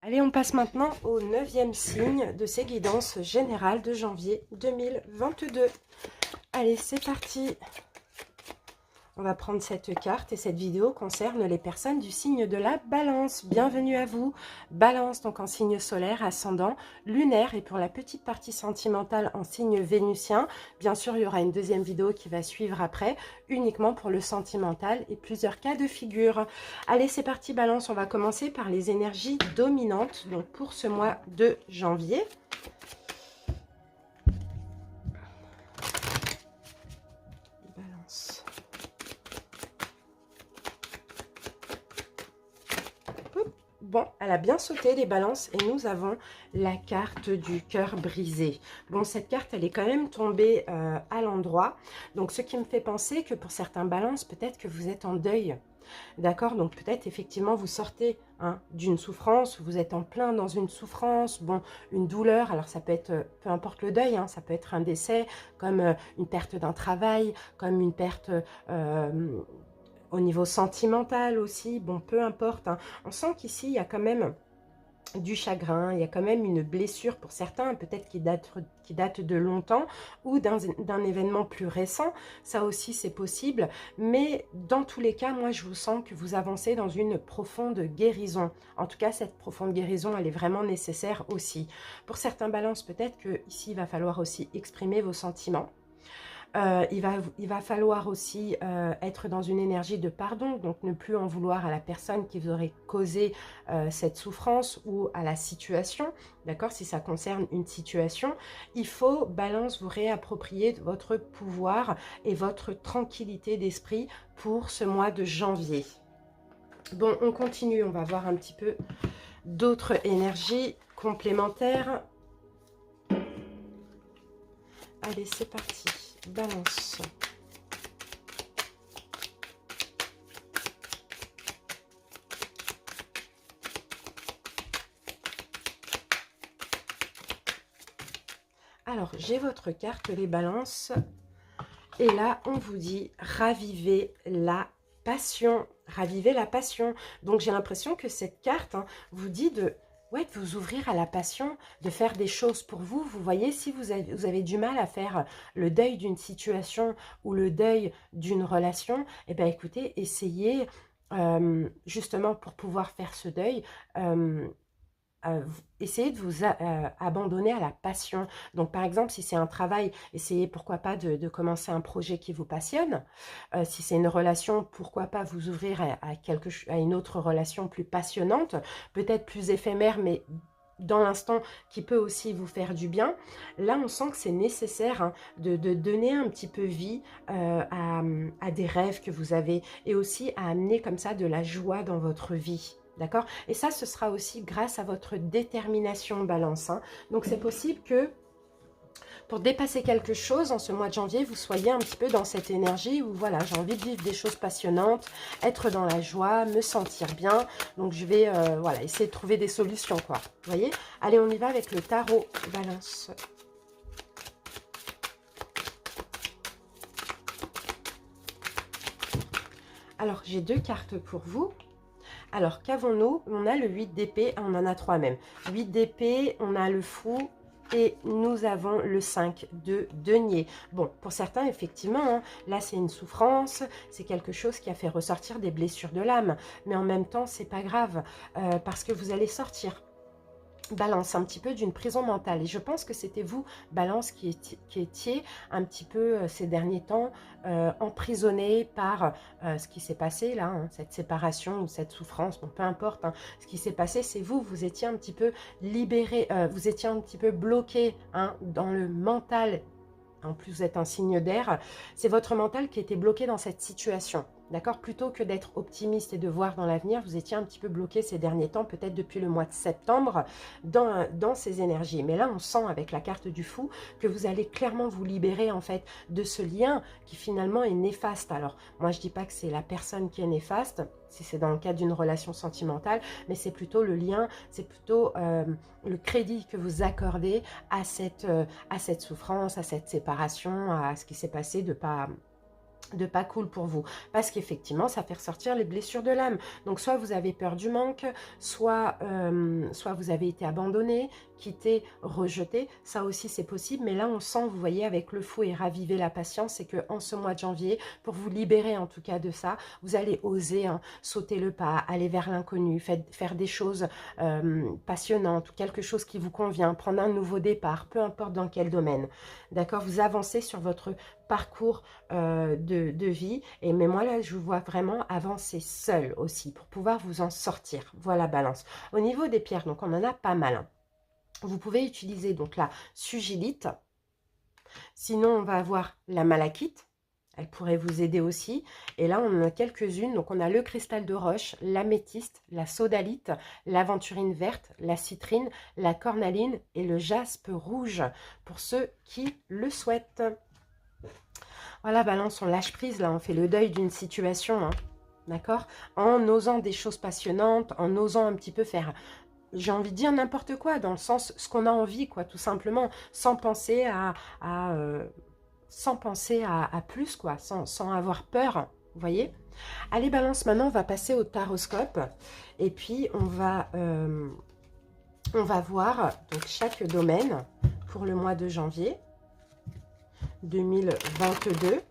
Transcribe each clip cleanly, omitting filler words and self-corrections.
Allez, on passe maintenant au 9e signe de ces guidances générales de janvier 2022. Allez, c'est parti. On va prendre cette carte et cette vidéo concerne les personnes du signe de la Balance. Bienvenue à vous. Balance, donc en signe solaire, ascendant, lunaire et pour la petite partie sentimentale en signe vénusien. Bien sûr, il y aura une deuxième vidéo qui va suivre après, uniquement pour le sentimental et plusieurs cas de figure. Allez, c'est parti Balance. On va commencer par les énergies dominantes, donc pour ce mois de janvier. Balance. Bon, elle a bien sauté les balances et nous avons la carte du cœur brisé. Bon, cette carte, elle est quand même tombée à l'endroit. Donc, ce qui me fait penser que pour certains balances, peut-être que vous êtes en deuil. D'accord? Donc, peut-être effectivement, vous sortez d'une souffrance, vous êtes en plein dans une souffrance, bon, une douleur. Alors, ça peut être, peu importe le deuil, ça peut être un décès, comme une perte d'un travail, comme une perte... au niveau sentimental aussi, bon, peu importe. On sent qu'ici, il y a quand même du chagrin, il y a quand même une blessure pour certains, peut-être qui date de longtemps, ou d'un événement plus récent. Ça aussi, c'est possible. Mais dans tous les cas, moi, je vous sens que vous avancez dans une profonde guérison. En tout cas, cette profonde guérison, elle est vraiment nécessaire aussi. Pour certains balances, peut-être qu'ici, il va falloir aussi exprimer vos sentiments. Il va falloir aussi être dans une énergie de pardon, donc ne plus en vouloir à la personne qui vous aurait causé cette souffrance ou à la situation, d'accord? Si ça concerne une situation, il faut, Balance, vous réapproprier votre pouvoir et votre tranquillité d'esprit pour ce mois de janvier. Bon, on continue, on va voir un petit peu d'autres énergies complémentaires. Allez, c'est parti. Balance. Alors, j'ai votre carte, les balances. Et là, on vous dit, ravivez la passion. Ravivez la passion. Donc, j'ai l'impression que cette carte vous dit de vous ouvrir à la passion, de faire des choses pour vous. Vous voyez, si vous avez du mal à faire le deuil d'une situation ou le deuil d'une relation, eh bien, écoutez, essayez justement pour pouvoir faire ce deuil, essayez de vous abandonner à la passion. Donc, par exemple, si c'est un travail, essayez, pourquoi pas, de commencer un projet qui vous passionne. Si c'est une relation, pourquoi pas vous ouvrir à une autre relation plus passionnante, peut-être plus éphémère, mais dans l'instant, qui peut aussi vous faire du bien. Là, on sent que c'est nécessaire de donner un petit peu vie à des rêves que vous avez et aussi à amener comme ça de la joie dans votre vie. D'accord? Et ça, ce sera aussi grâce à votre détermination, Balance. Donc, c'est possible que pour dépasser quelque chose en ce mois de janvier, vous soyez un petit peu dans cette énergie où, voilà, j'ai envie de vivre des choses passionnantes, être dans la joie, me sentir bien. Donc, je vais, voilà, essayer de trouver des solutions, quoi. Vous voyez? Allez, on y va avec le tarot, Balance. Alors, j'ai deux cartes pour vous. Alors, qu'avons-nous? On a le 8 d'épée, on en a 3 même. 8 d'épée, on a le fou et nous avons le 5 de denier. Bon, pour certains, effectivement, là, c'est une souffrance, c'est quelque chose qui a fait ressortir des blessures de l'âme. Mais en même temps, c'est pas grave, parce que vous allez sortir. Balance, un petit peu d'une prison mentale. Et je pense que c'était vous, Balance, qui étiez un petit peu ces derniers temps emprisonné par ce qui s'est passé là, cette séparation ou cette souffrance, bon, peu importe. Ce qui s'est passé, c'est vous, vous étiez un petit peu libéré, vous étiez un petit peu bloqué dans le mental. En plus, vous êtes un signe d'air. C'est votre mental qui était bloqué dans cette situation. D'accord? Plutôt que d'être optimiste et de voir dans l'avenir, vous étiez un petit peu bloqué ces derniers temps, peut-être depuis le mois de septembre, dans ces énergies. Mais là, on sent avec la carte du fou que vous allez clairement vous libérer en fait de ce lien qui finalement est néfaste. Alors, moi, je ne dis pas que c'est la personne qui est néfaste, si c'est dans le cadre d'une relation sentimentale, mais c'est plutôt le lien, c'est plutôt le crédit que vous accordez à cette souffrance, à cette séparation, à ce qui s'est passé de pas pas cool pour vous, parce qu'effectivement ça fait ressortir les blessures de l'âme. Donc soit vous avez peur du manque, soit vous avez été abandonné, quitté, rejeté, ça aussi c'est possible. Mais là on sent, vous voyez, avec le fou et raviver la patience, c'est que en ce mois de janvier, pour vous libérer en tout cas de ça, vous allez oser sauter le pas, aller vers l'inconnu, faire des choses passionnantes, ou quelque chose qui vous convient, prendre un nouveau départ, peu importe dans quel domaine, d'accord. Vous avancez sur votre parcours de vie. Mais moi là je vous vois vraiment avancer seul aussi pour pouvoir vous en sortir. Voilà, Balance. Au niveau des pierres, donc on en a pas mal, hein. Vous pouvez utiliser donc la sugilite, sinon on va avoir la malachite, elle pourrait vous aider aussi. Et là on en a quelques-unes, donc on a le cristal de roche, l'améthyste, la sodalite, l'aventurine verte, la citrine, la cornaline et le jaspe rouge pour ceux qui le souhaitent. Voilà, Balance, on lâche prise, là, on fait le deuil d'une situation, hein, d'accord? En osant des choses passionnantes, en osant un petit peu faire, j'ai envie de dire n'importe quoi, dans le sens, ce qu'on a envie, quoi, tout simplement, sans penser à plus, quoi, sans avoir peur, vous voyez? Allez, Balance, maintenant, on va passer au taroscope, et puis on va voir donc chaque domaine pour le mois de janvier 2022.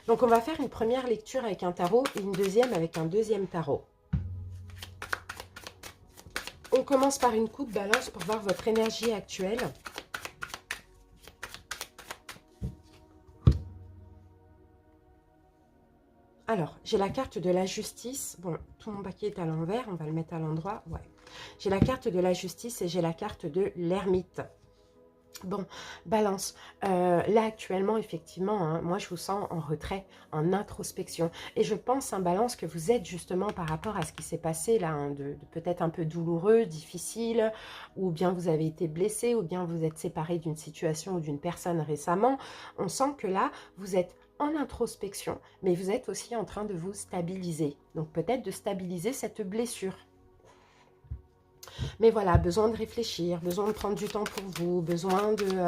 Donc on va faire une première lecture avec un tarot et une deuxième avec un deuxième tarot. On commence par une coupe, Balance, pour voir votre énergie actuelle. Alors, j'ai la carte de la justice. Bon, tout mon paquet est à l'envers, on va le mettre à l'endroit. Ouais. J'ai la carte de la justice et j'ai la carte de l'ermite. Bon, Balance, là actuellement, effectivement, hein, moi je vous sens en retrait, en introspection. Et je pense, Balance, que vous êtes justement par rapport à ce qui s'est passé là, hein, de peut-être un peu douloureux, difficile, ou bien vous avez été blessé, ou bien vous êtes séparé d'une situation ou d'une personne récemment. On sent que là, vous êtes en introspection, mais vous êtes aussi en train de vous stabiliser. Donc peut-être de stabiliser cette blessure. Mais voilà, besoin de réfléchir, besoin de prendre du temps pour vous, besoin de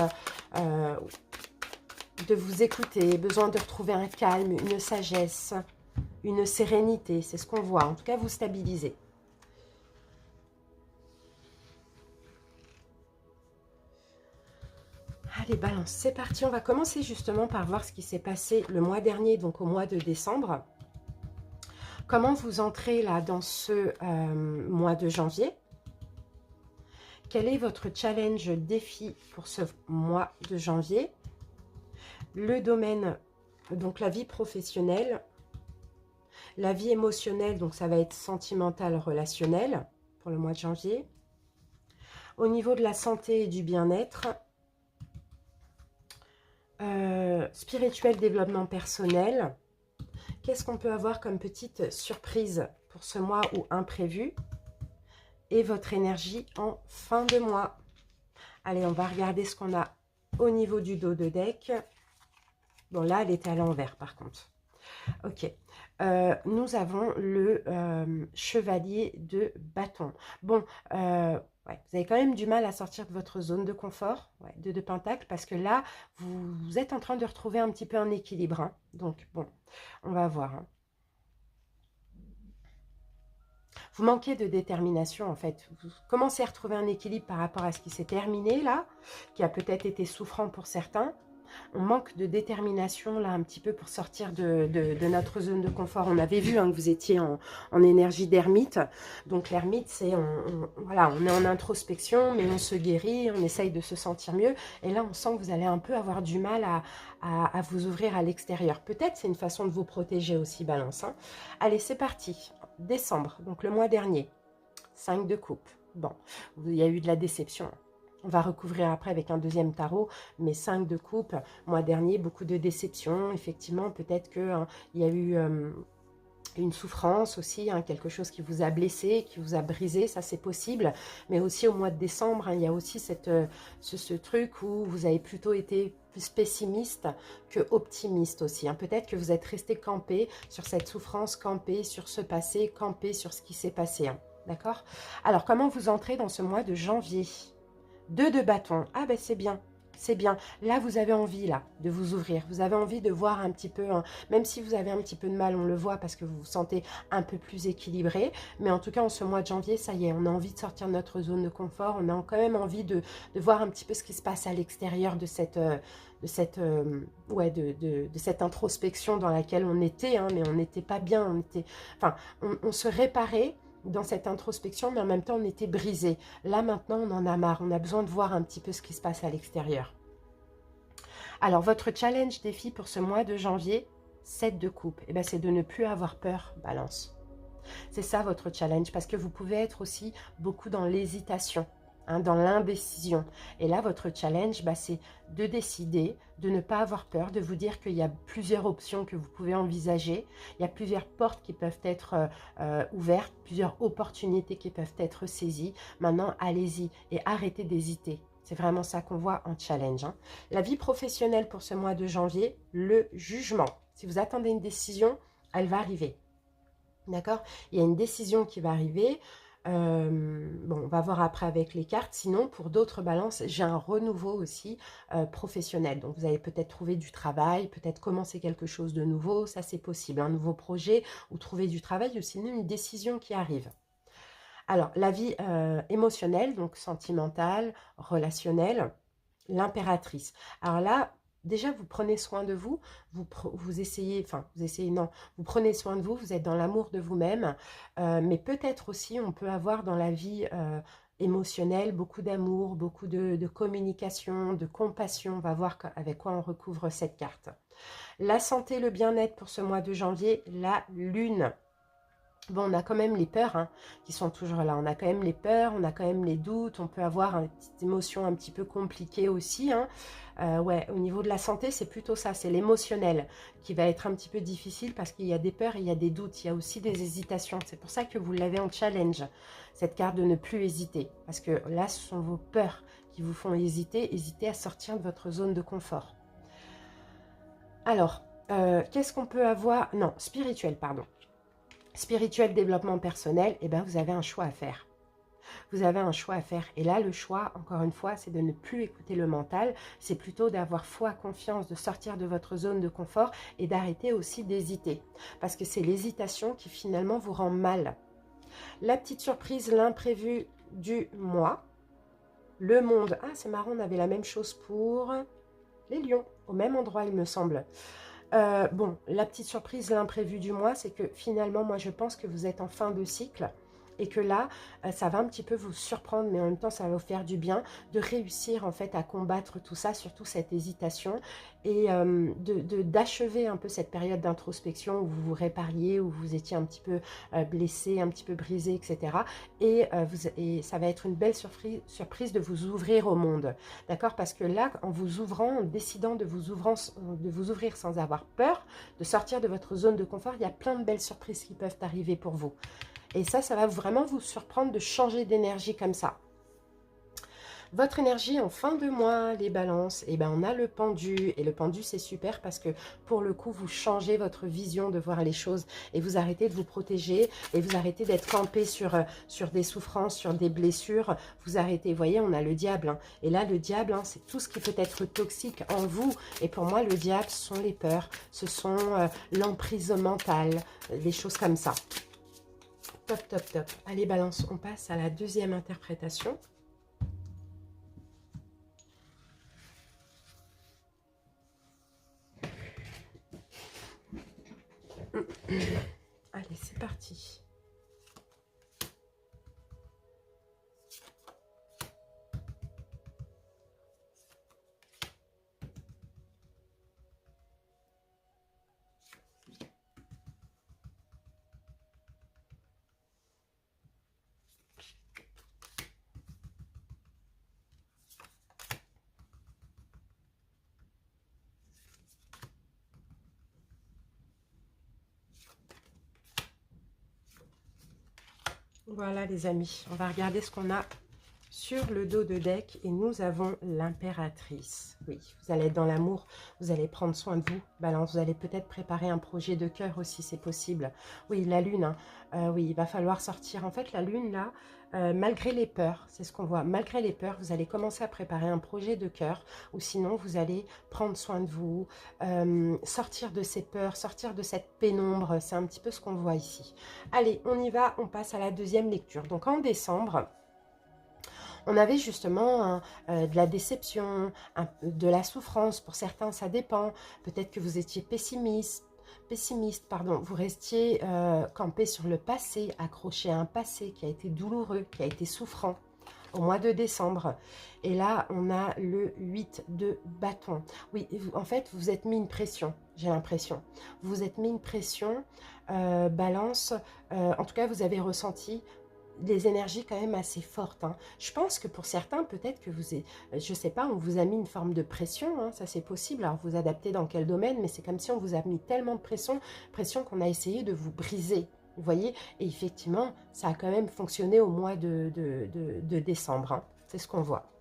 vous écouter, besoin de retrouver un calme, une sagesse, une sérénité. C'est ce qu'on voit. En tout cas, vous stabilisez. Allez, Balance, c'est parti. On va commencer justement par voir ce qui s'est passé le mois dernier, donc au mois de décembre. Comment vous entrez là dans ce mois de janvier? Quel est votre challenge, défi pour ce mois de janvier? Le domaine, donc la vie professionnelle, la vie émotionnelle, donc ça va être sentimental, relationnel pour le mois de janvier. Au niveau de la santé et du bien-être, spirituel, développement personnel. Qu'est-ce qu'on peut avoir comme petite surprise pour ce mois ou imprévu? Et votre énergie en fin de mois. Allez, on va regarder ce qu'on a au niveau du dos de deck. Bon, là, elle était à l'envers, par contre. Ok. Nous avons le chevalier de bâton. Bon, ouais, vous avez quand même du mal à sortir de votre zone de confort, ouais, de pentacle, parce que là, vous êtes en train de retrouver un petit peu un équilibre, hein. Donc, bon, on va voir, hein. Vous manquez de détermination, en fait. Vous commencez à retrouver un équilibre par rapport à ce qui s'est terminé, là, qui a peut-être été souffrant pour certains. On manque de détermination, là, un petit peu pour sortir de notre zone de confort. On avait vu, hein, que vous étiez en énergie d'ermite. Donc, l'ermite, c'est, voilà, on est en introspection, mais on se guérit, on essaye de se sentir mieux. Et là, on sent que vous allez un peu avoir du mal à vous ouvrir à l'extérieur. Peut-être c'est une façon de vous protéger aussi, Balance, hein. Allez, c'est parti. Décembre, donc le mois dernier, 5 de coupe. Bon, il y a eu de la déception. On va recouvrir après avec un deuxième tarot, mais 5 de coupe, mois dernier, beaucoup de déception. Effectivement, peut-être qu'il y a eu une souffrance aussi, hein, quelque chose qui vous a blessé, qui vous a brisé, ça c'est possible. Mais aussi au mois de décembre, hein, il y a aussi ce truc où vous avez plutôt été plus pessimiste que optimiste aussi, hein. Peut-être que vous êtes resté campé sur cette souffrance, campé sur ce passé, campé sur ce qui s'est passé, hein. D'accord? Alors, comment vous entrez dans ce mois de janvier? 2 de bâton. Ah ben c'est bien. c'est bien. Là, vous avez envie là, de vous ouvrir. Vous avez envie de voir un petit peu, hein, même si vous avez un petit peu de mal, on le voit parce que vous vous sentez un peu plus équilibré. Mais en tout cas, en ce mois de janvier, ça y est, on a envie de sortir de notre zone de confort. On a quand même envie de voir un petit peu ce qui se passe à l'extérieur de cette... ouais, de cette introspection dans laquelle on était, hein, mais on n'était pas bien, enfin, on se réparait dans cette introspection, mais en même temps, on était brisé. Là, maintenant, on en a marre. On a besoin de voir un petit peu ce qui se passe à l'extérieur. Alors, votre challenge défi pour ce mois de janvier, 7 de coupe, eh ben, c'est de ne plus avoir peur, Balance. C'est ça votre challenge, parce que vous pouvez être aussi beaucoup dans l'hésitation, hein, dans l'indécision. Et là, votre challenge, bah, c'est de décider, de ne pas avoir peur, de vous dire qu'il y a plusieurs options que vous pouvez envisager. Il y a plusieurs portes qui peuvent être ouvertes, plusieurs opportunités qui peuvent être saisies. Maintenant, allez-y et arrêtez d'hésiter. C'est vraiment ça qu'on voit en challenge, hein. La vie professionnelle pour ce mois de janvier, le jugement. Si vous attendez une décision, elle va arriver. D'accord? Il y a une décision qui va arriver. Bon, on va voir après avec les cartes. Sinon, pour d'autres balances, j'ai un renouveau aussi professionnel. Donc, vous allez peut-être trouver du travail, peut-être commencer quelque chose de nouveau. Ça, c'est possible. Un nouveau projet ou trouver du travail ou sinon une décision qui arrive. Alors, la vie émotionnelle, donc sentimentale, relationnelle, l'impératrice. Alors là, déjà, vous prenez soin de vous, vous essayez, enfin, vous essayez, non, vous prenez soin de vous, vous êtes dans l'amour de vous-même, mais peut-être aussi, on peut avoir dans la vie émotionnelle beaucoup d'amour, beaucoup de communication, de compassion. On va voir avec quoi on recouvre cette carte. La santé, le bien-être pour ce mois de janvier, la lune. Bon, on a quand même les peurs hein, qui sont toujours là. On a quand même les peurs, on a quand même les doutes. On peut avoir une petite émotion un petit peu compliquée aussi. Hein. Ouais, au niveau de la santé, c'est plutôt ça. C'est l'émotionnel qui va être un petit peu difficile parce qu'il y a des peurs et il y a des doutes. Il y a aussi des hésitations. C'est pour ça que vous l'avez en challenge, cette carte de ne plus hésiter. Parce que là, ce sont vos peurs qui vous font hésiter. Hésiter à sortir de votre zone de confort. Alors, qu'est-ce qu'on peut avoir? Non, spirituel, pardon. Spirituel, développement personnel, eh ben vous avez un choix à faire. Vous avez un choix à faire. Et là, le choix, encore une fois, c'est de ne plus écouter le mental. C'est plutôt d'avoir foi, confiance, de sortir de votre zone de confort et d'arrêter aussi d'hésiter. Parce que c'est l'hésitation qui finalement vous rend mal. La petite surprise, l'imprévu du mois. Le monde. Ah, c'est marrant, on avait la même chose pour les lions. Au même endroit, il me semble. Bon, la petite surprise, l'imprévu du mois, c'est que finalement, moi, je pense que vous êtes en fin de cycle et que là, ça va un petit peu vous surprendre, mais en même temps, ça va vous faire du bien de réussir en fait à combattre tout ça, surtout cette hésitation et d'achever un peu cette période d'introspection où vous vous répariez, où vous étiez un petit peu blessé, un petit peu brisé, etc. Et ça va être une belle surprise de vous ouvrir au monde, d'accord? Parce que là, en vous ouvrant, en décidant de vous ouvrir sans avoir peur, de sortir de votre zone de confort, il y a plein de belles surprises qui peuvent arriver pour vous. Et ça va vraiment vous surprendre de changer d'énergie comme ça. Votre énergie en fin de mois, les balances, eh ben on a le pendu. Et le pendu, c'est super parce que pour le coup, vous changez votre vision de voir les choses et vous arrêtez de vous protéger et vous arrêtez d'être campé sur des souffrances, sur des blessures. Vous arrêtez, vous voyez, on a le diable. Hein. Et là, le diable, hein, c'est tout ce qui peut être toxique en vous. Et pour moi, le diable, ce sont les peurs, ce sont l'emprise mentale, des choses comme ça. Top, top, top. Allez, balance, on passe à la deuxième interprétation. Allez, c'est parti. Voilà les amis, on va regarder ce qu'on a sur le dos de deck et nous avons l'impératrice. Oui, vous allez être dans l'amour, vous allez prendre soin de vous, Balance, vous allez peut-être préparer un projet de cœur aussi, c'est possible. Oui, la lune, hein. Oui, il va falloir sortir. En fait, la lune, là, malgré les peurs, c'est ce qu'on voit, malgré les peurs, vous allez commencer à préparer un projet de cœur ou sinon, vous allez prendre soin de vous, sortir de ces peurs, sortir de cette pénombre, c'est un petit peu ce qu'on voit ici. Allez, on y va, on passe à la deuxième lecture. Donc, en décembre, on avait justement de la déception, de la souffrance. Pour certains, ça dépend. Peut-être que vous étiez pessimiste, pardon. Vous restiez campé sur le passé, accroché à un passé qui a été douloureux, qui a été souffrant au mois de décembre. Et là, on a le 8 de bâton. Oui, en fait, vous vous êtes mis une pression, j'ai l'impression. Vous vous êtes mis une pression, balance. En tout cas, vous avez ressenti des énergies quand même assez fortes, hein. Je pense que pour certains, peut-être que vous êtes, je sais pas, on vous a mis une forme de pression, hein, ça c'est possible. Alors vous adaptez dans quel domaine, mais c'est comme si on vous a mis tellement de pression qu'on a essayé de vous briser. Vous voyez, et effectivement, ça a quand même fonctionné au mois de décembre, hein. C'est ce qu'on voit.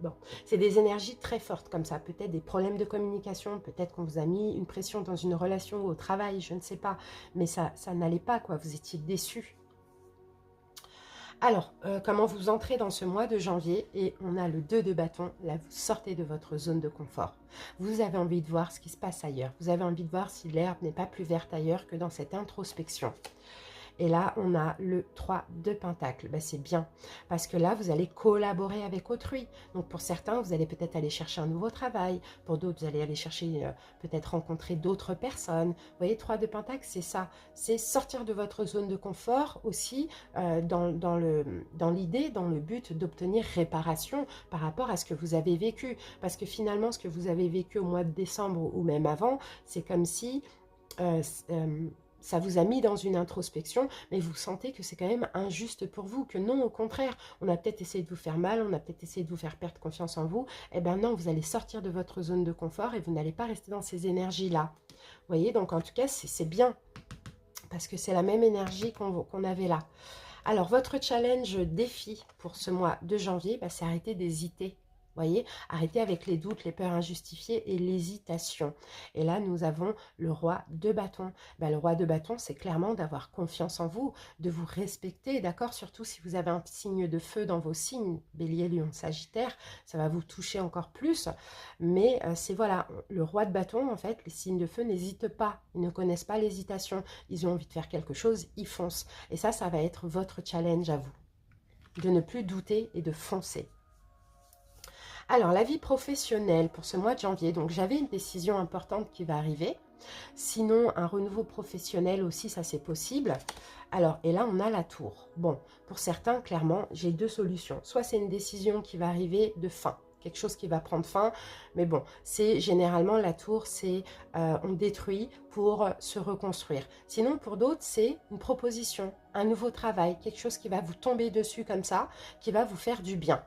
Bon, c'est des énergies très fortes comme ça, peut-être des problèmes de communication, peut-être qu'on vous a mis une pression dans une relation ou au travail, je ne sais pas, mais ça n'allait pas, quoi, vous étiez déçus. Alors, comment vous entrez dans ce mois de janvier et on a le 2 de bâton, là vous sortez de votre zone de confort. Vous avez envie de voir ce qui se passe ailleurs, vous avez envie de voir si l'herbe n'est pas plus verte ailleurs que dans cette introspection. Et là, on a le 3 de Pentacle. Ben, c'est bien, parce que là, vous allez collaborer avec autrui. Donc, pour certains, vous allez peut-être aller chercher un nouveau travail. Pour d'autres, vous allez aller chercher, peut-être rencontrer d'autres personnes. Vous voyez, 3 de Pentacle, c'est ça. C'est sortir de votre zone de confort aussi, dans l'idée, dans le but d'obtenir réparation par rapport à ce que vous avez vécu. Parce que finalement, ce que vous avez vécu au mois de décembre ou même avant, c'est comme si... ça vous a mis dans une introspection, mais vous sentez que c'est quand même injuste pour vous, que non, au contraire, on a peut-être essayé de vous faire mal, on a peut-être essayé de vous faire perdre confiance en vous, eh bien non, vous allez sortir de votre zone de confort et vous n'allez pas rester dans ces énergies-là. Vous voyez, donc en tout cas, c'est bien, parce que c'est la même énergie qu'on avait là. Alors, votre challenge défi pour ce mois de janvier, bah, c'est arrêter d'hésiter. Voyez, arrêtez avec les doutes, les peurs injustifiées et l'hésitation. Et là, nous avons le roi de bâton. Ben, le roi de bâton, c'est clairement d'avoir confiance en vous, de vous respecter, d'accord? Surtout si vous avez un signe de feu dans vos signes, Bélier, Lion, Sagittaire, ça va vous toucher encore plus. Mais c'est voilà, le roi de bâton, en fait, les signes de feu n'hésitent pas. Ils ne connaissent pas l'hésitation. Ils ont envie de faire quelque chose, ils foncent. Et ça va être votre challenge à vous. De ne plus douter et de foncer. Alors, la vie professionnelle pour ce mois de janvier. Donc, j'avais une décision importante qui va arriver. Sinon, un renouveau professionnel aussi, ça c'est possible. Alors, et là, on a la tour. Bon, pour certains, clairement, j'ai deux solutions. Soit c'est une décision qui va arriver de fin, quelque chose qui va prendre fin. Mais bon, c'est généralement la tour, c'est on détruit pour se reconstruire. Sinon, pour d'autres, c'est une proposition, un nouveau travail, quelque chose qui va vous tomber dessus comme ça, qui va vous faire du bien.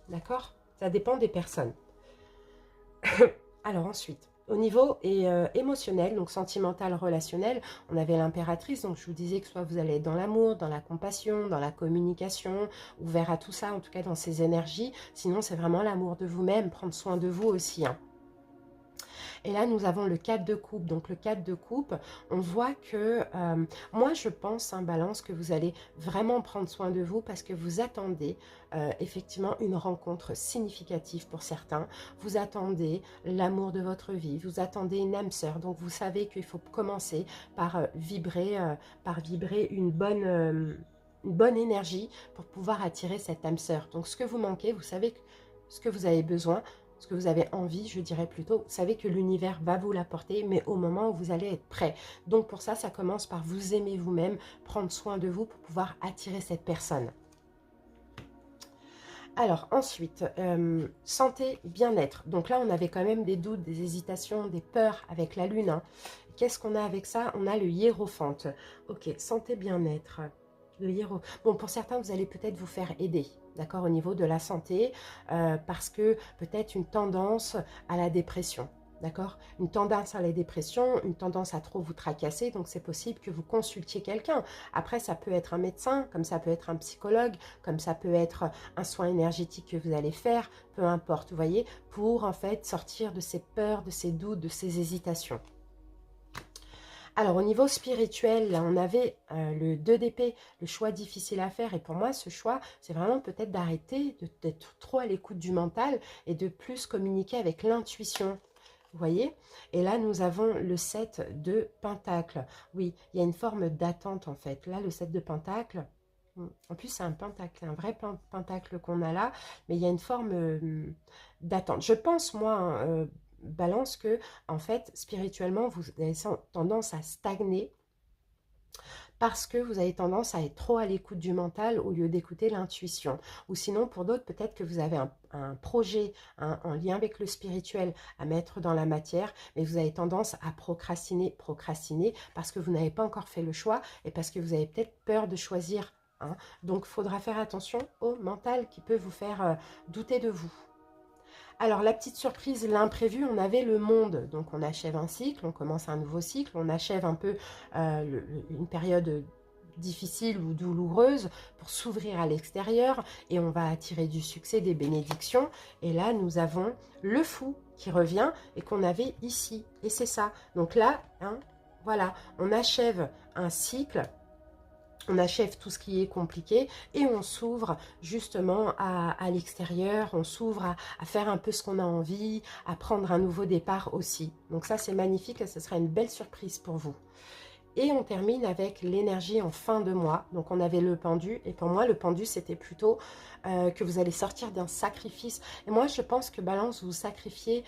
D'accord ? Ça dépend des personnes. Alors ensuite, au niveau émotionnel, donc sentimental, relationnel, on avait l'impératrice, donc je vous disais que soit vous allez être dans l'amour, dans la compassion, dans la communication, ouvert à tout ça, en tout cas dans ces énergies. Sinon, c'est vraiment l'amour de vous-même, prendre soin de vous aussi, hein. Et là, nous avons le 4 de coupe. Donc, le 4 de coupe, on voit que, moi, je pense, hein, Balance, que vous allez vraiment prendre soin de vous parce que vous attendez effectivement une rencontre significative pour certains. Vous attendez l'amour de votre vie. Vous attendez une âme sœur. Donc, vous savez qu'il faut commencer par vibrer une bonne énergie pour pouvoir attirer cette âme sœur. Donc, ce que vous manquez, vous savez ce que vous avez besoin, ce que vous avez envie, je dirais plutôt, vous savez que l'univers va vous l'apporter, mais au moment où vous allez être prêt. Donc pour ça, ça commence par vous aimer vous-même, prendre soin de vous pour pouvoir attirer cette personne. Alors ensuite, santé, bien-être. Donc là, on avait quand même des doutes, des hésitations, des peurs avec la lune, hein. Qu'est-ce qu'on a avec ça? On a le hiérophante. Ok, santé, bien-être. Le hiérophante. Bon, pour certains, vous allez peut-être vous faire aider, d'accord, au niveau de la santé, parce que peut-être une tendance à la dépression. D'accord? Une tendance à la dépression, une tendance à trop vous tracasser, donc c'est possible que vous consultiez quelqu'un. Après, ça peut être un médecin, comme ça peut être un psychologue, comme ça peut être un soin énergétique que vous allez faire, peu importe, vous voyez, pour en fait sortir de ces peurs, de ces doutes, de ces hésitations. Alors, au niveau spirituel, là, on avait le 2 d'épée, le choix difficile à faire. Et pour moi, ce choix, c'est vraiment peut-être d'arrêter d'être trop à l'écoute du mental et de plus communiquer avec l'intuition. Vous voyez? Et là, nous avons le 7 de Pentacle. Oui, il y a une forme d'attente, en fait. Là, le 7 de Pentacle, en plus, c'est un pentacle, un vrai pentacle qu'on a là, mais il y a une forme d'attente. Je pense, moi, hein, Balance, que, en fait, spirituellement, vous avez tendance à stagner parce que vous avez tendance à être trop à l'écoute du mental au lieu d'écouter l'intuition. Ou sinon, pour d'autres, peut-être que vous avez un projet en lien avec le spirituel à mettre dans la matière, mais vous avez tendance à procrastiner parce que vous n'avez pas encore fait le choix et parce que vous avez peut-être peur de choisir. Hein. Donc, il faudra faire attention au mental qui peut vous faire douter de vous. Alors, la petite surprise, l'imprévu, on avait le monde. Donc, on achève un cycle, on commence un nouveau cycle, on achève un peu une période difficile ou douloureuse pour s'ouvrir à l'extérieur et on va attirer du succès, des bénédictions. Et là, nous avons le fou qui revient et qu'on avait ici. Et c'est ça. Donc là, hein, voilà, on achève un cycle. On achève tout ce qui est compliqué et on s'ouvre justement à l'extérieur, on s'ouvre à faire un peu ce qu'on a envie, à prendre un nouveau départ aussi. Donc ça, c'est magnifique et ce sera une belle surprise pour vous. Et on termine avec l'énergie en fin de mois. Donc on avait le pendu. Et pour moi, le pendu, c'était plutôt que vous allez sortir d'un sacrifice. Et moi, je pense que Balance, vous sacrifiez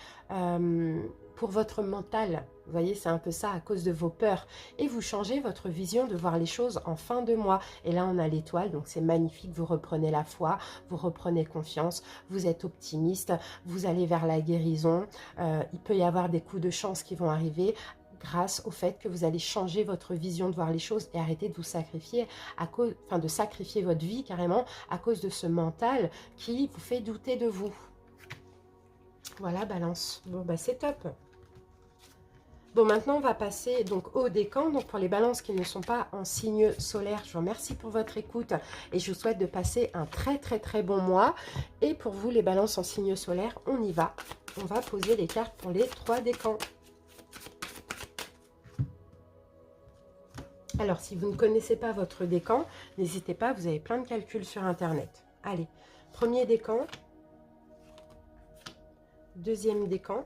pour votre mental. Vous voyez, c'est un peu ça à cause de vos peurs. Et vous changez votre vision de voir les choses en fin de mois. Et là, on a l'étoile. Donc c'est magnifique. Vous reprenez la foi. Vous reprenez confiance. Vous êtes optimiste. Vous allez vers la guérison. Il peut y avoir des coups de chance qui vont arriver grâce au fait que vous allez changer votre vision de voir les choses et arrêter de vous sacrifier à cause, enfin de sacrifier votre vie carrément à cause de ce mental qui vous fait douter de vous. Voilà, Balance. Bon, bah c'est top. Bon, maintenant, on va passer donc au décan. Donc, pour les balances qui ne sont pas en signe solaire, je vous remercie pour votre écoute et je vous souhaite de passer un très, très, très bon mois. Et pour vous, les balances en signe solaire, on y va. On va poser les cartes pour les 3 décans. Alors, si vous ne connaissez pas votre décan, n'hésitez pas, vous avez plein de calculs sur Internet. Allez, premier décan, deuxième décan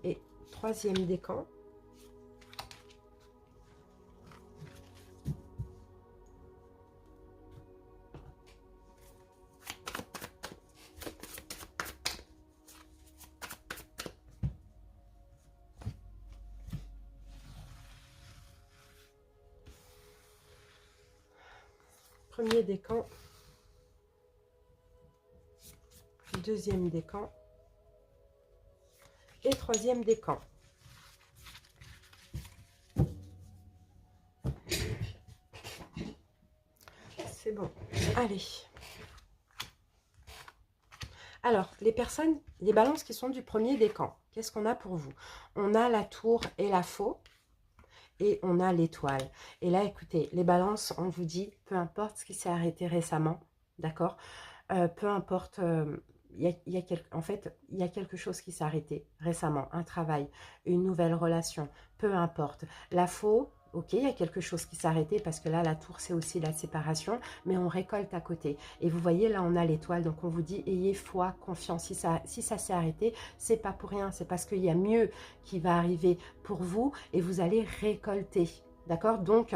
et troisième décan. Premier décan, deuxième décan et troisième décan. C'est bon. Allez. Alors, les personnes, les balances qui sont du premier décan, qu'est-ce qu'on a pour vous? On a la tour et la faux. Et on a l'étoile. Et là, écoutez, les balances, on vous dit, peu importe ce qui s'est arrêté récemment, d'accord, peu importe, en fait, il y a quelque chose qui s'est arrêté récemment, un travail, une nouvelle relation, peu importe. La faux, ok, il y a quelque chose qui s'est arrêté parce que là, la tour, c'est aussi la séparation, mais on récolte à côté. Et vous voyez, là, on a l'étoile, donc on vous dit, ayez foi, confiance. Si ça s'est arrêté, c'est pas pour rien, c'est parce qu'il y a mieux qui va arriver pour vous et vous allez récolter. D'accord? Donc,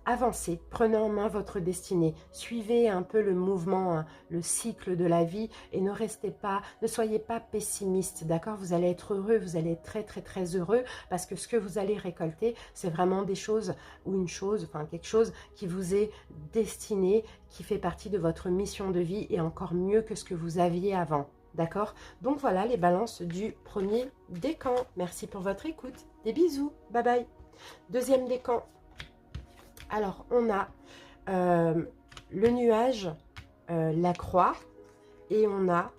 avancez, prenez en main votre destinée, suivez un peu le mouvement, hein, le cycle de la vie et ne restez pas, ne soyez pas pessimiste, d'accord? Vous allez être heureux, vous allez être très très très heureux parce que ce que vous allez récolter, c'est vraiment des choses ou une chose, enfin quelque chose qui vous est destiné, qui fait partie de votre mission de vie et encore mieux que ce que vous aviez avant. D'accord? Donc voilà les balances du premier décan. Merci pour votre écoute. Des bisous. Bye bye. Deuxième décan. Alors, on a le nuage, la croix, et on a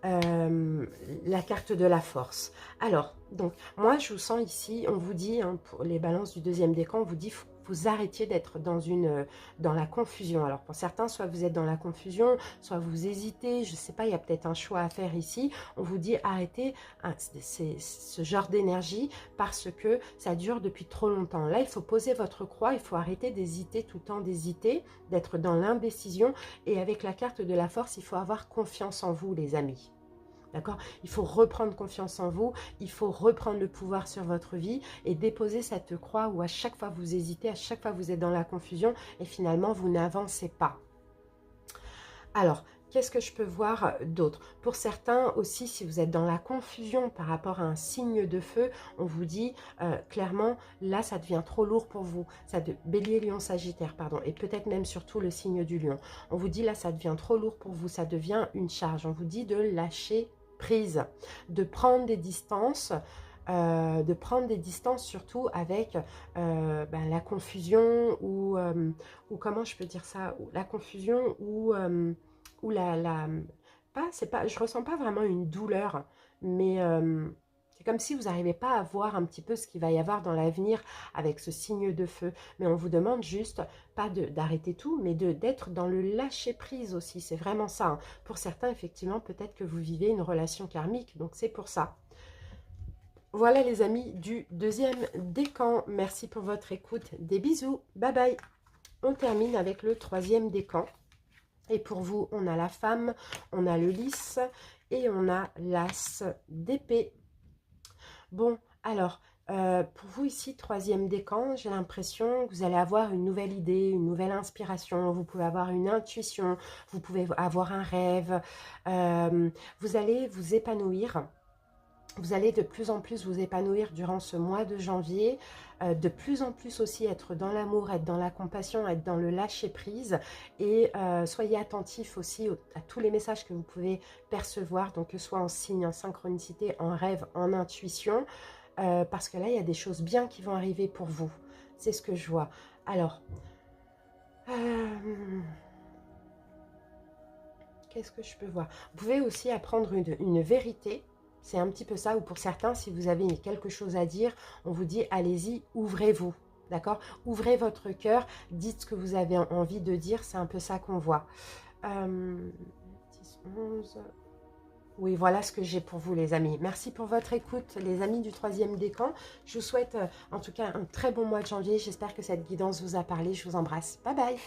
la carte de la force. Alors, donc, moi, je vous sens ici, on vous dit, hein, pour les balances du deuxième décan, on vous dit, vous arrêtiez d'être dans la confusion. Alors, pour certains, soit vous êtes dans la confusion, soit vous hésitez, je ne sais pas, il y a peut-être un choix à faire ici. On vous dit, arrêtez ce genre d'énergie parce que ça dure depuis trop longtemps. Là, il faut poser votre croix, il faut arrêter d'hésiter tout le temps, d'hésiter, d'être dans l'indécision. Et avec la carte de la force, il faut avoir confiance en vous, les amis. D'accord? Il faut reprendre confiance en vous, il faut reprendre le pouvoir sur votre vie et déposer cette croix où à chaque fois vous hésitez, à chaque fois vous êtes dans la confusion et finalement vous n'avancez pas. Alors, qu'est-ce que je peux voir d'autre? Pour certains aussi, si vous êtes dans la confusion par rapport à un signe de feu, on vous dit clairement, là, ça devient trop lourd pour vous. Bélier, Lion, Sagittaire, pardon, et peut-être même surtout le signe du Lion. On vous dit là, ça devient trop lourd pour vous, ça devient une charge. On vous dit de lâcher prise, de prendre des distances, surtout avec la confusion ou comment je peux dire ça, la confusion ou je ressens pas vraiment une douleur, mais c'est comme si vous n'arrivez pas à voir un petit peu ce qu'il va y avoir dans l'avenir avec ce signe de feu. Mais on vous demande juste, pas d'arrêter tout, mais d'être dans le lâcher-prise aussi. C'est vraiment ça, hein. Pour certains, effectivement, peut-être que vous vivez une relation karmique, donc c'est pour ça. Voilà les amis du deuxième décan. Merci pour votre écoute. Des bisous. Bye bye. On termine avec le troisième décan. Et pour vous, on a la femme, on a le lys et on a l'as d'épée. Bon, alors, pour vous ici, troisième décan, j'ai l'impression que vous allez avoir une nouvelle idée, une nouvelle inspiration. Vous pouvez avoir une intuition, vous pouvez avoir un rêve. Vous allez vous épanouir. Vous allez de plus en plus vous épanouir durant ce mois de janvier, de plus en plus aussi être dans l'amour, être dans la compassion, être dans le lâcher-prise et soyez attentifs aussi à tous les messages que vous pouvez percevoir, donc que ce soit en signe, en synchronicité, en rêve, en intuition, parce que là, il y a des choses bien qui vont arriver pour vous. C'est ce que je vois. Alors, qu'est-ce que je peux voir? Vous pouvez aussi apprendre une vérité. C'est un petit peu ça, ou pour certains, si vous avez quelque chose à dire, on vous dit, allez-y, ouvrez-vous, d'accord? Ouvrez votre cœur, dites ce que vous avez envie de dire, c'est un peu ça qu'on voit. 10, 11... Oui, voilà ce que j'ai pour vous, les amis. Merci pour votre écoute, les amis du troisième décan. Je vous souhaite, en tout cas, un très bon mois de janvier. J'espère que cette guidance vous a parlé. Je vous embrasse. Bye bye.